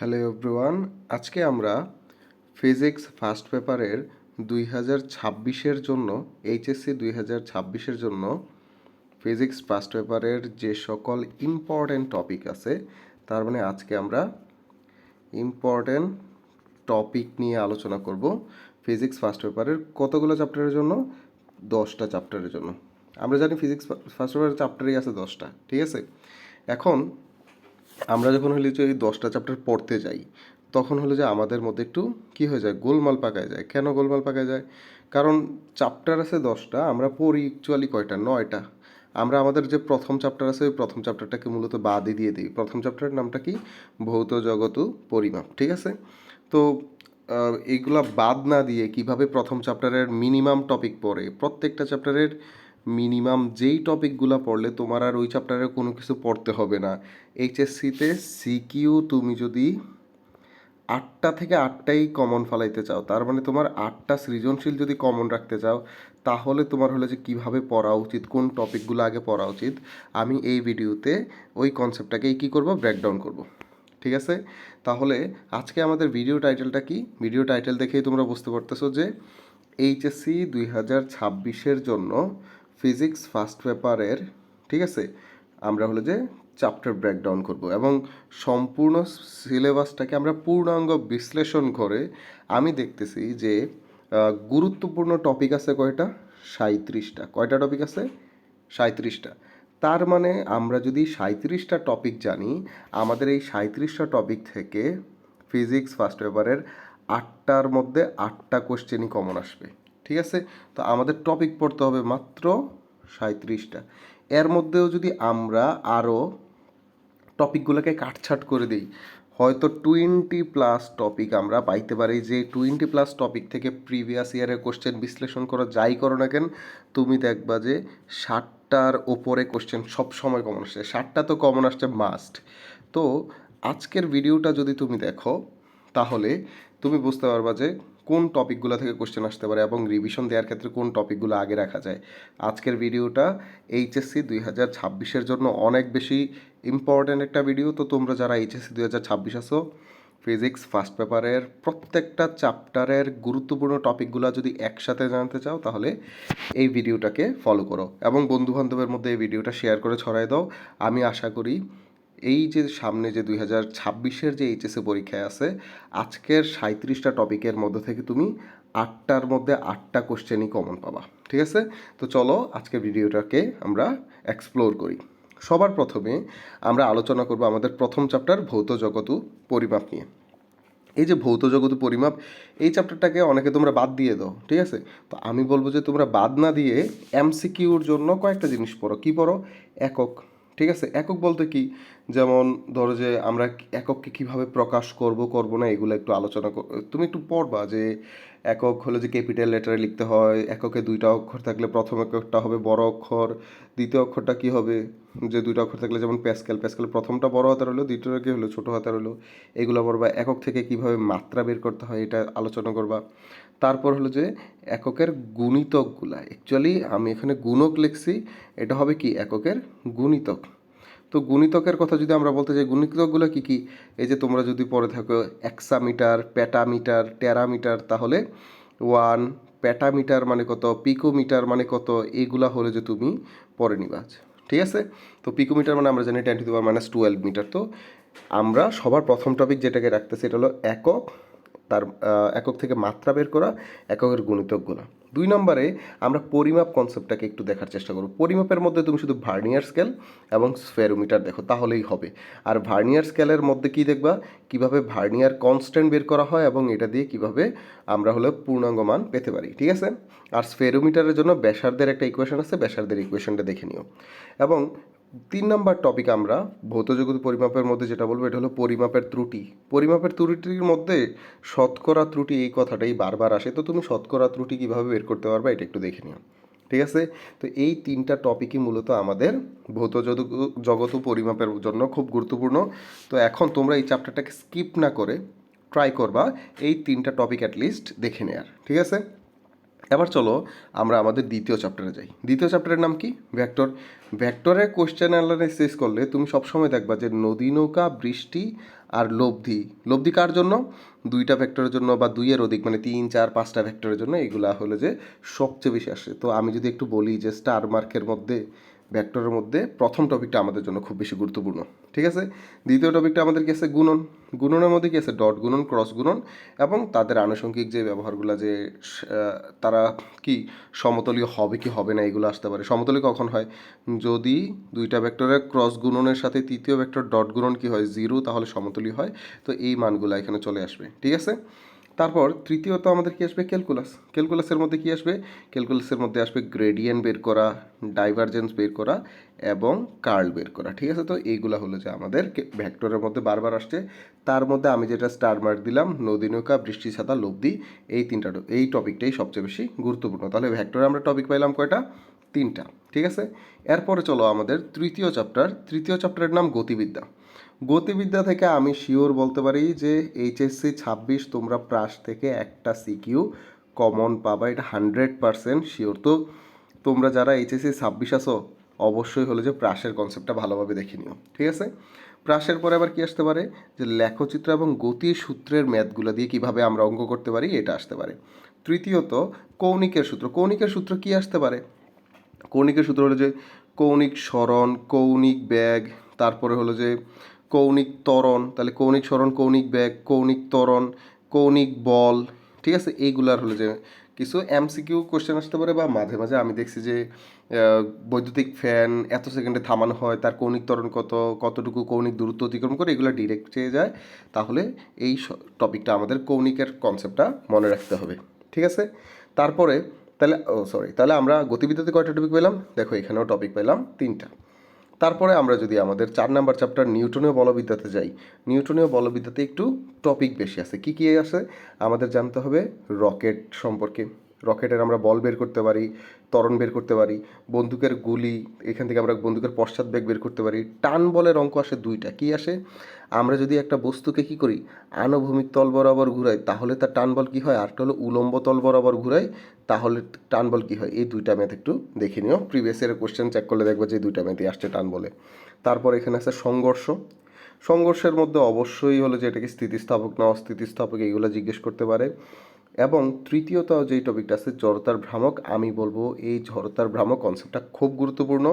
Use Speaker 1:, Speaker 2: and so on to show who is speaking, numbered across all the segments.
Speaker 1: Hello everyone, আজকে আমরা physics first পেপারের 2026-এর জন্য এইচএসসি 2026-এর জন্য ফিজিক্স ফার্স্ট পেপারের যে সকল ইম্পর্ট্যান্ট টপিক আছে তার মানে আজকে আমরা ইম্পর্ট্যান্ট টপিক নিয়ে আলোচনা করব। ফিজিক্স ফার্স্ট পেপারের কতগুলো চ্যাপ্টারের জন্য? 10টা চ্যাপ্টারের জন্য। আমরা জানি ফিজিক্স ফার্স্ট পেপারের চ্যাপ্টারই আছে 10টা, ঠিক আছে। এখন আমরা যখন হলে যে এই 10টা চ্যাপ্টার পড়তে যাই তখন হলো যে আমাদের মধ্যে একটু কী হয়ে যায়, গোলমাল পাকায় যায়। কেন গোলমাল পাকায় যায়? কারণ চ্যাপ্টার আছে 10টা, আমরা পড়ি অ্যাকচুয়ালি কয়টা? 9টা। আমরা আমাদের যে প্রথম চ্যাপ্টার আছে ওই প্রথম চ্যাপ্টারটাকে মূলত বাদই দিয়ে দিই। প্রথম চ্যাপ্টারের নামটা কি? ভৌত জগৎ ও পরিমাপ, ঠিক আছে। তো এইগুলা বাদ না দিয়ে কিভাবে প্রথম চ্যাপ্টারের মিনিমাম টপিক পড়ে, প্রত্যেকটা চ্যাপ্টারের মিনিমাম যেই টপিকগুলো পড়লে তোমার আর ওই চ্যাপ্টারে কোনো কিছু পড়তে হবে না। এইচএসসিতে সিকিউ তুমি যদি 8টা থেকে 8টাই কমন ফলাইতে চাও, তার মানে তোমার 8টা সৃজনশীল যদি কমন রাখতে চাও, তাহলে তোমার হলো যে কীভাবে পড়া উচিত, কোন টপিকগুলো আগে পড়া উচিত, আমি এই ভিডিওতে ওই কনসেপ্টটাকেই কী করব, ব্রেকডাউন করব, ঠিক আছে। তাহলে আজকে আমাদের ভিডিও টাইটেলটা কি? ভিডিও টাইটেল দেখেই তোমরা বুঝতে পারতেছো যে এইচএসসি 2026-এর জন্য ফিজিক্স ফার্স্ট পেপারের, ঠিক আছে, আমরা হলো যে চ্যাপ্টার ব্রেকডাউন করব এবং সম্পূর্ণ সিলেবাসটাকে আমরা পূর্ণাঙ্গ বিশ্লেষণ করে আমি দেখতেছি যে গুরুত্বপূর্ণ টপিক আছে কয়টা? 37টা। কয়টা টপিক আছে? 37টা। তার মানে আমরা যদি 37টা টপিক জানি, আমাদের এই 37টা টপিক থেকে ফিজিক্স ফার্স্ট পেপারের 8টার মধ্যে 8টা কোশ্চেনই কমন আসবে, ঠিক আছে। তো আমাদের টপিক পড়তে হবে মাত্র 37টা। এর মধ্যেও যদি আমরা আরও টপিকগুলোকে কাটছাট করে দিই, হয়তো 20+ টপিক আমরা পাইতে পারি, যে 20+ টপিক থেকে প্রিভিয়াস ইয়ারের কোশ্চেন বিশ্লেষণ করা যাই করো না কেন, তুমি দেখবা যে 60টার ওপরে কোশ্চেন সবসময় কমন আসছে। 60টা তো কমন আসছে মাস্ট। তো আজকের ভিডিওটা যদি তুমি দেখো তাহলে তুমি বুঝতে পারবা যে কোন টপিকগুলো থেকে কোশ্চেন আসতে পারে এবং রিভিশন দেওয়ার ক্ষেত্রে কোন টপিকগুলো আগে রাখা যায়। আজকের ভিডিওটা এইচএসসি 2026-এর জন্য অনেক বেশি ইম্পর্ট্যান্ট একটা ভিডিও। তো তোমরা যারা এইচএসসি 2026 আসো, ফিজিক্স ফার্স্ট পেপারের প্রত্যেকটা চ্যাপ্টারের গুরুত্বপূর্ণ টপিকগুলো যদি একসাথে জানতে চাও তাহলে এই ভিডিওটাকে ফলো করো এবং বন্ধুবান্ধবের মধ্যে এই ভিডিওটা শেয়ার করে ছড়াই দাও। আমি আশা করি এই যে সামনে যে 2026-এর যে এইচএসসি পরীক্ষায় আছে, আজকের 37টা টপিকের মধ্যে থেকে তুমি 8টার মধ্যে 8টা কোশ্চেনই কমন পাবা, ঠিক আছে। তো চলো আজকের ভিডিওটাকে আমরা এক্সপ্লোর করি। সবার প্রথমে আমরা আলোচনা করব আমাদের প্রথম চ্যাপ্টার ভৌত জগৎ ও পরিমাপ নিয়ে। এই যে ভৌত জগৎ ও পরিমাপ, এই চ্যাপ্টারটাকে অনেকে তোমরা বাদ দিয়ে দাও, ঠিক আছে। তো আমি বলবো যে তোমরা বাদ না দিয়ে এমসিকিউর জন্য কয়েকটা জিনিস পড়ো। কি পড়ো? একক, ঠিক আছে। একক বলতে কি? যেমন ধরো যে আমরা একককে কিভাবে প্রকাশ করব না, এগুলো একটু আলোচনা তুমি একটু পড়বা যে একক হলো যে ক্যাপিটাল লেটারে লিখতে হয়, এককে 2টা অক্ষর থাকলে প্রথম এককটা হবে বড় অক্ষর, দ্বিতীয় অক্ষরটা কি হবে, যে 2টা অক্ষর থাকলে যেমন প্যাসকেল, প্যাসকেল প্রথমটা বড় হাতের হলো, দ্বিতীয়টা কি হলো ছোটো হাতের হলো, এগুলো পড়বা। একক থেকে কিভাবে মাত্রা বের করতে হয় এটা আলোচনা করবা। তারপর হলো যে এককের গুণিতকগুলা, অ্যাকচুয়ালি আমি এখানে গুণক লিখছি, এটা হবে কি এককের গুণিতক। তো গুণিতকের কথা যদি আমরা বলতে চাই, গুণিতকগুলো কী কী? এই যে তোমরা যদি পড়ে থাকো এক্সামিটার, প্যাটামিটার, টেরামিটার, তাহলে 1 প্যাটামিটার মানে কত, পিকোমিটার মানে কত, এইগুলা হলে যে তুমি পড়ে নিবা, ঠিক আছে। তো পিকোমিটার মানে আমরা জানি 10⁻12 মিটার। তো আমরা সবার প্রথম টপিক যেটাকে রাখতেছি এটা হলো একক, তার একক থেকে মাত্রা বের করা, এককের গুণিতকগুলো। 2 নম্বরে আমরা পরিমাপ কনসেপ্টটাকে একটু দেখার চেষ্টা করব। পরিমাপের মধ্যে তুমি শুধু ভার্নিয়ার স্কেল এবং স্ফেরোমিটার দেখো তাহলেই হবে। আর ভার্নিয়ার স্কেলের মধ্যে কি দেখবা, কিভাবে ভার্নিয়ার কনস্ট্যান্ট বের করা হয় এবং এটা দিয়ে কিভাবে আমরা হলো পূর্ণাঙ্গ মান পেতে পারি, ঠিক আছে। আর স্ফেরোমিটারের জন্য ব্যাসার্ধের একটা ইকুয়েশন আছে, ব্যাসার্ধের ইকুয়েশনটা দেখে নিও। এবং 3 নম্বর টপিক আমরা ভৌত জগৎ পরিমাপের মধ্যে যেটা বলবো এটা হলো পরিমাপের ত্রুটি। পরিমাপের ত্রুটির মধ্যে শতকরা ত্রুটি এই কথাটাই বারবার আসে, তো তুমি শতকরা ত্রুটি কীভাবে বের করতে পারবে এটা একটু দেখে নিও, ঠিক আছে। তো এই 3টা টপিকই মূলত আমাদের ভৌত জগৎ ও পরিমাপের জন্য খুব গুরুত্বপূর্ণ। তো এখন তোমরা এই চ্যাপ্টারটাকে স্কিপ না করে ট্রাই করবা এই 3টা টপিক অ্যাটলিস্ট দেখে নেয়ার, ঠিক আছে। এবার চলো আমরা আমাদের দ্বিতীয় চ্যাপ্টারে যাই। দ্বিতীয় চ্যাপ্টারের নাম কি? ভেক্টর। ভেক্টরের কোশ্চেন অ্যানালাইসিস করলে তুমি সবসময় দেখবা যে নদী, নৌকা, বৃষ্টি আর লব্ধি। লব্ধি কার জন্য? দুইটা ভেক্টরের জন্য বা দুইয়ের অধিক, মানে 3, 4, 5টা ভেক্টরের জন্য এগুলা হলো যে সবচেয়ে বেশি আসে। তো আমি যদি একটু বলি যে স্টার মার্কের মধ্যে ভেক্টরের মধ্যে প্রথম টপিকটা আমাদের জন্য খুব বেশি গুরুত্বপূর্ণ, ঠিক আছে। দ্বিতীয় টপিকটা আমাদের কি আছে? গুণন। গুণনের মধ্যে কি আছে? ডট গুণন, ক্রস গুণন এবং তাদের আনুষঙ্গিক যে ব্যবহারগুলো, যে তারা কি সমতলীয় হবে কি হবে না এগুলো আসতে পারে। সমতলীয় কখন হয়? যদি দুইটা ভেক্টরের ক্রস গুণনের সাথে তৃতীয় ভেক্টর ডট গুণন কি হয়? 0, তাহলে সমতলীয় হয়। তো এই মানগুলো এখানে চলে আসবে, ঠিক আছে। তারপর তৃতীয়ত আমাদের কি আসবে? ক্যালকুলাস। ক্যালকুলাসের মধ্যে কি আসবে? ক্যালকুলাসের মধ্যে আসবে গ্রেডিয়েন্ট বের করা, ডাইভারজেন্স বের করা এবং কার্ল বের করা, ঠিক আছে। তো এইগুলা হলো যে আমাদের ভেক্টরের মধ্যে বারবার আসছে। তার মধ্যে আমি যেটা স্টার মার্ক দিলাম, নদী, নৌকা, বৃষ্টি, ছাতা, লব্ধি, এই টপিকটাই সবচেয়ে বেশি গুরুত্বপূর্ণ। তাহলে ভেক্টরে আমরা টপিক পাইলাম কয়টা? 3টা, ঠিক আছে। এরপরে চলো আমাদের তৃতীয় চ্যাপ্টার। তৃতীয় চ্যাপ্টারের নাম গতিবিদ্যা। গতিবিদ্যা থেকে আমি শিওর বলতে পারি যে এইচএসসি 26 তোমরা প্রাস থেকে একটা সিকিউ কমন পাবা, এটা 100% শিওর। তো তোমরা যারা এইচএসসি 26 আসো অবশ্যই হলো যে প্রাসের কনসেপ্টটা ভালোভাবে দেখে নিও, ঠিক আছে। প্রাসের পরে আবার কি আসতে পারে? যে লেখচিত্র এবং গতির সূত্রের ম্যাথগুলো দিয়ে কিভাবে আমরা অঙ্ক করতে পারি এটা আসতে পারে। তৃতীয়ত কৌণিকের সূত্র। কৌণিকের সূত্র কি আসতে পারে? কৌণিকের সূত্র হলো যে কৌণিক সরণ, কৌণিক বেগ, তারপরে হলো যে কৌণিক ত্বরণ। তাহলে কৌণিক সরণ, কৌণিক বেগ, কৌণিক ত্বরণ, কৌণিক বল, ঠিক আছে। এইগুলার হলো যে কিছু এমসিকিউ কোশ্চেন আসতে পারে, বা মাঝে মাঝে আমি দেখছি যে বৈদ্যুতিক ফ্যান এত সেকেন্ডে থামানো হয়, তার কৌণিক ত্বরণ কত, কতটুকু কৌণিক দূরত্ব অতিক্রম করে, এগুলো ডিরেক্ট চেয়ে যায়। তাহলে এই টপিকটা আমাদের কৌণিকের কনসেপ্টটা মনে রাখতে হবে, ঠিক আছে। তারপরে তাহলে তাহলে আমরা গতিবিদ্যাতে কয়টা টপিক পেলাম? দেখো এখানেও টপিক পেলাম 3টা। তারপরে আমরা যদি আমাদের 4 নাম্বার চ্যাপ্টার নিউটনীয় বলবিদ্যাতে যাই, নিউটনীয় বলবিদ্যাতে একটু টপিক বেশি আছে। কি কি আছে? আমাদের জানতে হবে রকেট সম্পর্কে। রকেটের আমরা বল বের করতে পারি, ত্বরণ বের করতে পারি, বন্দুকের গুলি, এখান থেকে আমরা বন্দুকের পশ্চাৎবেগ বের করতে পারি। টান বলের অঙ্ক আসে 2টা। কি আসে? আমরা যদি একটা বস্তুকে কি করি? আনুভূমিক তল বরাবর ঘুরাই, তাহলে তার টান বল কী হয়? আরটা হলো উলম্ব তল বরাবর ঘুরাই, তাহলে টান বল কী হয়? এই 2টা ম্যাথ একটু দেখে নিও। প্রিভিয়াস ইয়ারের কোশ্চেন চেক করলে দেখবে যে 2টা ম্যাথই আসছে টান বলে। তারপর এখানে আছে সংঘর্ষ। সংঘর্ষের মধ্যে অবশ্যই হলো যে এটাকে স্থিতিস্থাপক না অস্থিতিস্থাপক এইগুলো জিজ্ঞেস করতে পারে। এবং তৃতীয়ত যেই টপিকটা আছে জড়তার ভ্রামক, আমি বলবো এই জড়তার ভ্রামক কনসেপ্টটা খুব গুরুত্বপূর্ণ।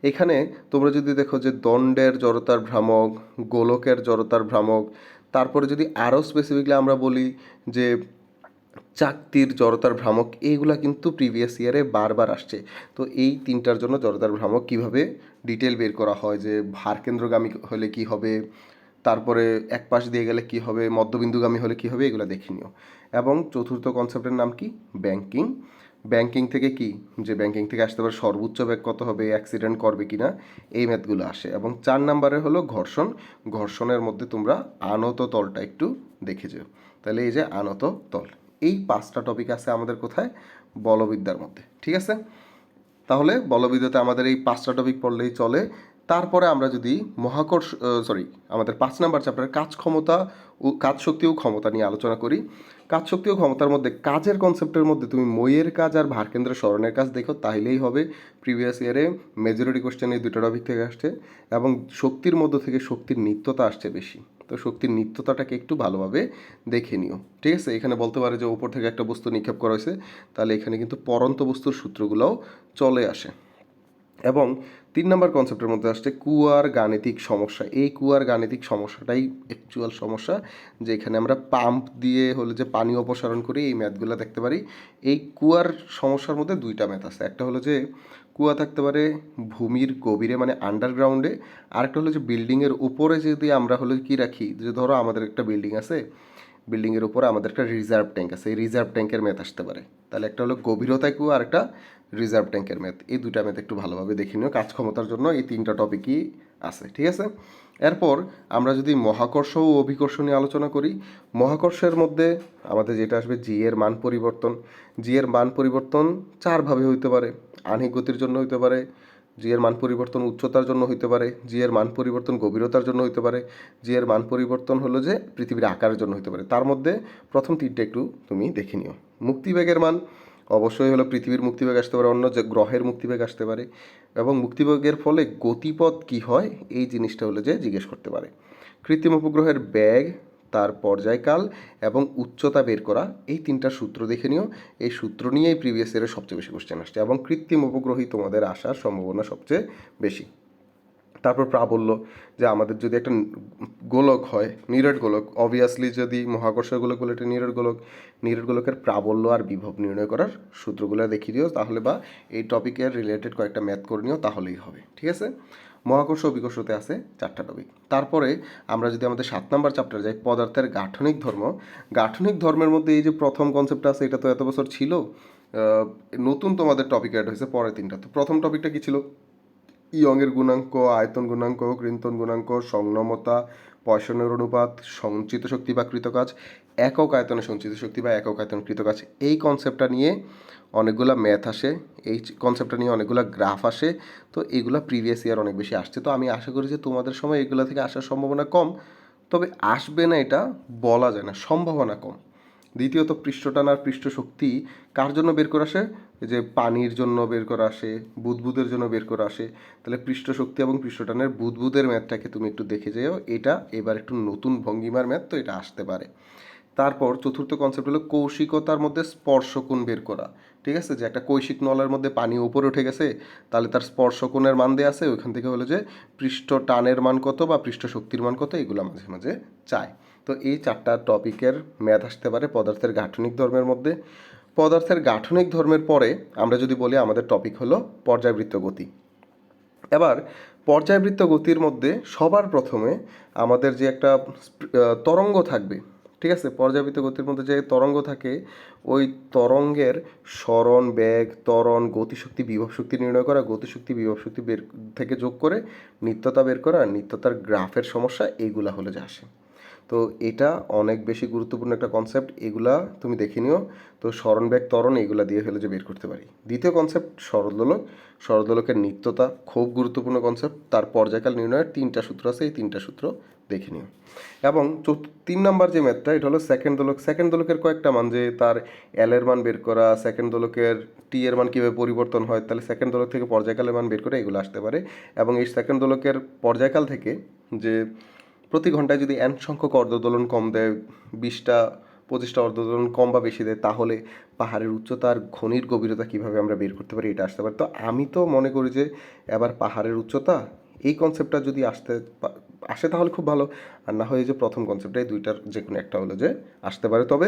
Speaker 1: এখানে তোমরা যদি দেখো যে দণ্ডের জড়তার ভ্রামক, গোলকের জড়তার ভ্রামক, তারপরে যদি আরও স্পেসিফিকলি আমরা বলি যে চাকতির জড়তার ভ্রামক, এইগুলা কিন্তু প্রিভিয়াস ইয়ারে বারবার আসছে। তো এই 3টার জন্য জড়তার ভ্রামক কিভাবে ডিটেল বের করা হয়, যে ভারকেন্দ্রগামী হলে কি হবে, তারপরে এক পাশ দিয়ে গেলে কি হবে, মধ্যবিন্দুগামী হলে কি হবে, এগুলো দেখে নিও। এবং চতুর্থ কনসেপ্টের নাম কি? ব্যাংকিং। ব্যাংকিং থেকে কি, যে ব্যাংকিং থেকে আসতে পারে সর্বোচ্চ বেগ কত হবে, অ্যাক্সিডেন্ট করবে কিনা, এই ম্যাথগুলো আসে। এবং 4 নাম্বারে হলো ঘর্ষণ। ঘর্ষণের মধ্যে তোমরা আনত তলটা একটু দেখে যেও। তাহলে এই যে আনত তল, এই 5টা টপিক আছে আমাদের কোথায়? বলবিদ্যার মধ্যে, ঠিক আছে। তাহলে বলবিদ্যাতে আমাদের এই 5টা টপিক পড়লেই চলে। তারপরে আমরা যদি আমাদের 5 নাম্বার চ্যাপ্টারে কাজ ক্ষমতা ও কাজ শক্তি ও ক্ষমতা নিয়ে আলোচনা করি। কাজ শক্তি ও ক্ষমতার মধ্যে কাজের কনসেপ্টের মধ্যে তুমি মইয়ের কাজ আর ভারকেন্দ্র সরণের কাজ দেখো, তাইলেই হবে। প্রিভিয়াস ইয়ারে মেজরিটি কোশ্চেন এই 2টা টপিক থেকে আসছে। এবং শক্তির মধ্য থেকে শক্তির নিত্যতা আসছে বেশি। তো শক্তির নিত্যতাটাকে একটু ভালোভাবে দেখে নিও, ঠিক আছে। এখানে বলতে পারে যে উপর থেকে একটা বস্তু নিক্ষেপ করা হয়েছে, তাহলে এখানে কিন্তু পরন্ত বস্তুর সূত্রগুলোও চলে আসে। এবং 3 নাম্বার কনসেপ্টের মধ্যে আসছে কুয়ার গাণিতিক সমস্যা। এই কুয়ার গাণিতিক সমস্যাটাই অ্যাকচুয়াল সমস্যা, যে এখানে আমরা পাম্প দিয়ে হলো যে পানি অপসারণ করি, এই ম্যাথগুলো দেখতে পারি। এই কুয়ার সমস্যার মধ্যে 2টা ম্যাথ আছে। একটা হলো যে কুয়া থাকতে পারে ভূমির গভীরে, মানে আন্ডারগ্রাউন্ডে। আরেকটা হলো যে বিল্ডিংয়ের উপরে যদি আমরা হলো কি রাখি, যে ধরো আমাদের একটা বিল্ডিং আছে, বিল্ডিংয়ের উপরে আমাদের একটা রিজার্ভ ট্যাঙ্ক আছে, এই রিজার্ভ ট্যাঙ্কের ম্যাথ আসতে পারে। তাহলে একটা হলো গভীরতায় কুয়া, আর একটা রিজার্ভ ট্যাঙ্কের ম্যাথ। এই 2টা ম্যাথ একটু ভালোভাবে দেখে নিও। কাজ ক্ষমতার জন্য এই 3টা টপিকই আছে, ঠিক আছে। এরপর আমরা যদি মহাকর্ষ ও অভিকর্ষ নিয়ে আলোচনা করি, মহাকর্ষের মধ্যে আমাদের যেটা আসবে জি এর মান পরিবর্তন। জি এর মান পরিবর্তন 4ভাবে হইতে পারে। আহ্নিক গতির জন্য হইতে পারে, জি এর মান পরিবর্তন উচ্চতার জন্য হইতে পারে, জি এর মান পরিবর্তন গভীরতার জন্য হইতে পারে, জি এর মান পরিবর্তন হলো যে পৃথিবীর আকারের জন্য হইতে পারে। তার মধ্যে প্রথম 3টা একটু তুমি দেখে নিও। মুক্তিবেগের মান, অবশ্যই হলো পৃথিবীর মুক্তিবেগ আসতে পারে, অন্য যে গ্রহের মুক্তিবেগ আসতে পারে, এবং মুক্তিবেগের ফলে গতিপথ কি হয় এই জিনিসটা হলো যে জিজ্ঞেস করতে পারে। কৃত্রিম উপগ্রহের ব্যাগ, তার পর্যায়কাল এবং উচ্চতা বের করা, এই তিনটা সূত্র দেখে নিও। এই সূত্র নিয়েই প্রিভিয়াস ইয়ারের সবচেয়ে বেশি কোশ্চেন আসছে এবং কৃত্রিম উপগ্রহই তোমাদের আসার সম্ভাবনা সবচেয়ে বেশি। তারপর প্রাবল্য, যে আমাদের যদি একটা গোলক হয়, নিরেট গোলক, অবভিয়াসলি যদি মহাকর্ষীয় গোলক বলে এটা নিরেট গোলক, নিরেট গোলকের প্রাবল্য আর বিভব নির্ণয় করার সূত্রগুলো দেখিয়ে দিও তাহলে, বা এই টপিকের রিলেটেড কয়েকটা ম্যাথ করে নিও তাহলেই হবে, ঠিক আছে। মহাকর্ষ অভিকর্ষতে আছে 4টা টপিক। তারপরে আমরা যদি আমাদের 7 নম্বর চ্যাপ্টারে যাই, পদার্থের গাঠনিক ধর্ম। গাঠনিক ধর্মের মধ্যে এই যে প্রথম কনসেপ্টটা আছে, এটা তো এত বছর ছিল, নতুন তোমাদের টপিক অ্যাড হয়েছে পরের 3টা। তো প্রথম টপিকটা কি ছিল? ইয়ংয়ের গুণাঙ্ক, আয়তন গুণাঙ্ক, ক্রিন্তন গুণাঙ্ক, সংনমতা, পয়সনের অনুপাত, সঞ্চিত শক্তি বা কৃতকাজ, একক আয়তনে সঞ্চিত শক্তি বা একক আয়তন কৃতকাজ। এই কনসেপ্টটা নিয়ে অনেকগুলা ম্যাথ আসে, এই কনসেপ্টটা নিয়ে অনেকগুলা গ্রাফ আসে। তো এগুলা প্রিভিয়াস ইয়ার অনেক বেশি আসছে, তো আমি আশা করি যে তোমাদের সময় এগুলো থেকে আসার সম্ভাবনা কম, তবে আসবে না এটা বলা যায় না, সম্ভাবনা কম। দ্বিতীয়ত, পৃষ্ঠটান আর পৃষ্ঠ শক্তি কার জন্য বের করে আসে? যে পানির জন্য বের করা আসে, বুদবুদের জন্য বের করা আসে। তাহলে পৃষ্ঠ শক্তি এবং পৃষ্ঠটানের বুদবুদের ম্যাথটাকে তুমি একটু দেখে যেও, এটা এবার একটু নতুন ভঙ্গিমার ম্যাথ, তো এটা আসতে পারে। তারপর চতুর্থ কনসেপ্ট হলো কৌশিকতার মধ্যে স্পর্শকোণ বের করা। ঠিক আছে, যে একটা কৈশিক নলের মধ্যে পানি উপরে উঠে গেছে, তাহলে তার স্পর্শকোণের মান দেওয়া আছে, ওইখান থেকে হলো যে পৃষ্ঠ টানের মান কত বা পৃষ্ঠ শক্তির মান কত, এগুলো মাঝে মাঝে চায়। তো এই 4টা টপিকের ম্যাথ আসতে পারে পদার্থের গাঠনিক ধর্মের মধ্যে। পদার্থের গাঠনিক ধর্মের পরে আমরা যদি বলি আমাদের টপিক হলো পর্যায়বৃত্ত গতি। এবার পর্যায়বৃত্ত গতির মধ্যে সবার প্রথমে আমাদের যে একটা তরঙ্গ থাকবে, ঠিক আছে, পর্যায়বৃত্ত গতির মধ্যে যে তরঙ্গ থাকে, ওই তরঙ্গের সরণ, বেগ, ত্বরণ, গতিশক্তি, বিভব শক্তি নির্ণয় করা, গতিশক্তি বিভব শক্তি বের থেকে যোগ করে নিত্যতা বের করা, নিত্যতার গ্রাফের সমস্যা, এইগুলা হলে যে আসে। তো এটা অনেক বেশি গুরুত্বপূর্ণ একটা কনসেপ্ট, এগুলা তুমি দেখে নিও। তো স্মরণ ব্যাগ ত্বরণ এগুলা দিয়ে ফেলে যে বের করতে পারি। দ্বিতীয় কনসেপ্ট সরলদোলক, সরলদোলকের নিত্যতা খুব গুরুত্বপূর্ণ কনসেপ্ট, তার পর্যায়কাল নির্ণয়ের 3টা সূত্র আছে, এই 3টা সূত্র দেখে নিও। এবং 3 নাম্বার যে ম্যাথটা, এটা হলো সেকেন্ড দোলক। সেকেন্ড দোলকের কয়েকটা মান, যে তার এল এর মান বের করা, সেকেন্ড দোলকের টি এর মান কীভাবে পরিবর্তন হয়, তাহলে সেকেন্ড দোলক থেকে পর্যায়কালের মান বের করে এগুলো আসতে পারে। এবং এই সেকেন্ড দোলকের পর্যায়কাল থেকে যে প্রতি ঘন্টায় যদি এন সংখ্যক অর্ধদোলন কম দেয়, 20টা 25টা অর্ধদোলন কম বা বেশি দেয়, তাহলে পাহাড়ের উচ্চতা আর খনির গভীরতা কীভাবে আমরা বের করতে পারি, এটা আসতে পারে। তো আমি তো মনে করি যে এবার পাহাড়ের উচ্চতা এই কনসেপ্টটা যদি আসে তাহলে খুব ভালো, আর না হয় যে প্রথম কনসেপ্টটা, এই দুইটার যে কোনো একটা হলো যে আসতে পারে। তবে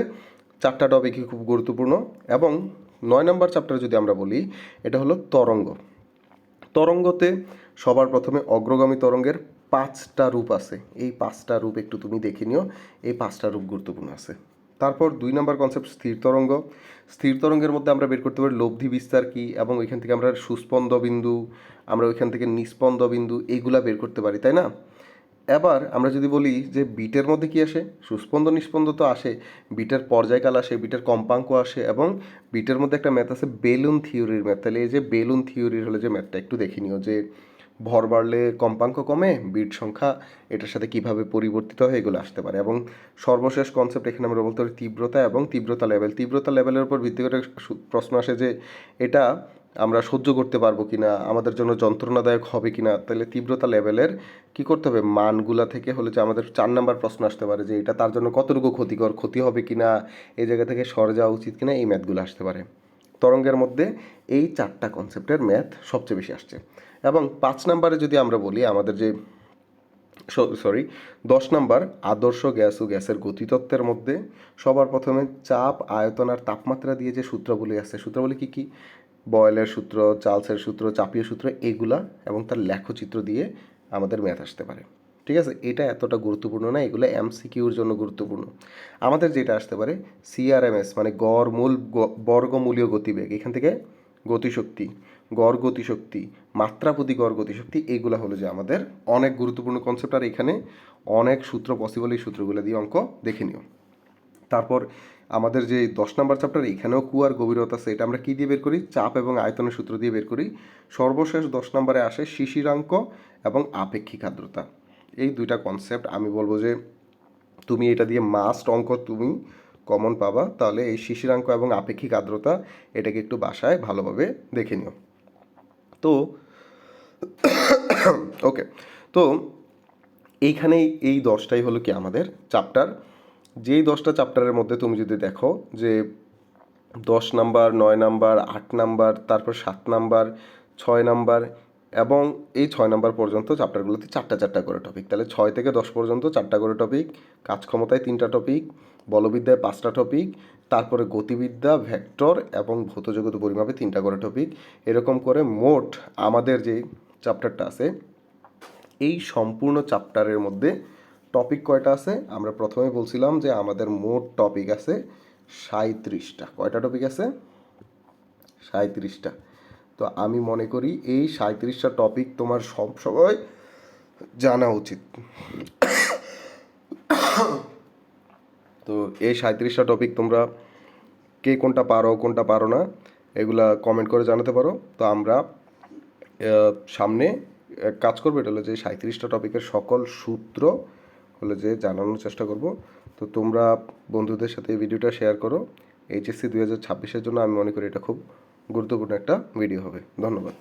Speaker 1: 4টা টপিকই খুব গুরুত্বপূর্ণ। এবং 9 নম্বর চ্যাপ্টার যদি আমরা বলি, এটা হলো তরঙ্গ। তরঙ্গতে সবার প্রথমে অগ্রগামী তরঙ্গের 5টা রূপ আছে, এই 5টা রূপ একটু তুমি দেখে নিও, এই 5টা রূপ গুরুত্বপূর্ণ আছে। তারপর 2 নম্বর কনসেপ্ট স্থির তরঙ্গ। স্থির তরঙ্গের মধ্যে আমরা বের করতে পারি লব্ধি বিস্তার কি, এবং ওইখান থেকে আমরা সুস্পন্দ বিন্দু, আমরা ওইখান থেকে নিস্পন্দ বিন্দু, এইগুলা বের করতে পারি, তাই না? এবার আমরা যদি বলি যে বিটের মধ্যে কি আসে, সুস্পন্দ নিস্পন্দ তো আসে, বিটের পর্যায়কাল আসে, বিটের কম্পাঙ্ক আসে, এবং বিটের মধ্যে একটা ম্যাথ আছে বেলুন থিওরির ম্যাথ। তাহলে এই যে বেলুন থিওরির হলে যে ম্যাথটা একটু দেখে নিও, যে ভর বাড়লে কম্পাঙ্ক কমে, বিট সংখ্যা এটার সাথে কিভাবে পরিবর্তিত হয়, এগুলো আসতে পারে। এবং সর্বশেষ কনসেপ্ট এখানে আমরা বলতে পারি তীব্রতা এবং তীব্রতা লেভেল। তীব্রতা লেভেলের উপর ভিত্তি করে প্রশ্ন আসে যে এটা আমরা সহ্য করতে পারবো কিনা, আমাদের জন্য যন্ত্রণাদায়ক হবে কিনা। তাহলে তীব্রতা লেভেলের কি করতে হবে, মানগুলা থেকে হলে যে আমাদের 4 নাম্বার প্রশ্ন আসতে পারে, যে এটা তার জন্য কতটুকু ক্ষতিকর, ক্ষতি হবে কিনা, এই জায়গা থেকে সরে যাওয়া উচিত কিনা, এই ম্যাথগুলো আসতে পারে। তরঙ্গের মধ্যে এই 4টা কনসেপ্টের ম্যাথ সবচেয়ে বেশি আসছে। এবং 5 নাম্বারে যদি আমরা বলি আমাদের যে 10 নাম্বার আদর্শ গ্যাস ও গ্যাসের গতিতত্ত্বের মধ্যে সবার প্রথমে চাপ, আয়তন আর তাপমাত্রা দিয়ে যে সূত্রগুলি আছে, সূত্রগুলি কি কি? বয়েলের সূত্র, চার্লসের সূত্র, চাপীয় সূত্র, এগুলা এবং তার লেখচিত্র দিয়ে আমাদের ম্যাথ আসতে পারে। ঠিক আছে, এটা এতটা গুরুত্বপূর্ণ না, এগুলো এমসিকিউর জন্য গুরুত্বপূর্ণ। আমাদের যেটা আসতে পারে সিআরএমএস, মানে গড় মূল বর্গমূলীয় গতিবেগ, এখান থেকে গতিশক্তি, গড় গতিশক্তি, মাত্রাপতি গড় গতিশক্তি, এইগুলো হলো যে আমাদের অনেক গুরুত্বপূর্ণ কনসেপ্ট। আর এখানে অনেক সূত্র পসিবল, এই সূত্রগুলো দিয়ে অঙ্ক দেখে নিও। তারপর আমাদের যে 10 নাম্বার চ্যাপ্টার, এখানেও কুয়ার গভীরতা আছে, এটা আমরা কী দিয়ে বের করি? চাপ এবং আয়তনের সূত্র দিয়ে বের করি। সর্বশেষ 10 নাম্বারে আসে শিশিরাঙ্ক এবং আপেক্ষিক আর্দ্রতা। এই দুইটা কনসেপ্ট আমি বলবো যে তুমি এটা দিয়ে মাস্ট অঙ্ক তুমি কমন পাবা। তাহলে এই শিশিরাঙ্ক এবং আপেক্ষিক আর্দ্রতা এটাকে একটু বাসায় ভালোভাবে দেখে নিও। তো ওকে, তো এইখানেই এই 10টাই হলো কি আমাদের চ্যাপ্টার। যেই 10টা চ্যাপ্টারের মধ্যে তুমি যদি দেখো যে 10 নাম্বার, 9 নাম্বার, 8 নাম্বার, তারপর 7 নাম্বার, 6 নাম্বার এবং এই 6 নাম্বার পর্যন্ত চ্যাপ্টারগুলোতে 4টা করে টপিক। তাহলে 6 থেকে 10 পর্যন্ত 4টা করে টপিক, কাজ ক্ষমতায় 3টা টপিক, বলবিদ্যায় 5টা টপিক, তারপরে গতিবিদ্যা, ভেক্টর এবং ভৌত জগৎ পরিমাপে 3টা করে টপিক। এরকম করে মোট আমাদের যে চ্যাপ্টারটা আছে এই সম্পূর্ণ চ্যাপ্টারের মধ্যে টপিক কয়টা আছে? আমরা প্রথমে বলছিলাম যে আমাদের মোট টপিক আছে 37টা। কয়টা টপিক আছে? 37টা। তো আমি মনে করি এই 37টা টপিক তোমার সব সময় জানা উচিত। তো এই 37টা টপিক তোমরা কে কোনটা পারো না এগুলা কমেন্ট করে জানাতে পারো। তো আমরা সামনে কাজ করবো, এটা হলো যে 37টা টপিকের সকল সূত্র হলো যে জানানোর চেষ্টা করব। তো তোমরা বন্ধুদের সাথে এই ভিডিওটা শেয়ার করো। এইচএসসি 2026-এর জন্য আমি মনে করি এটা খুব গুরুত্বপূর্ণ একটা ভিডিও হবে। ধন্যবাদ।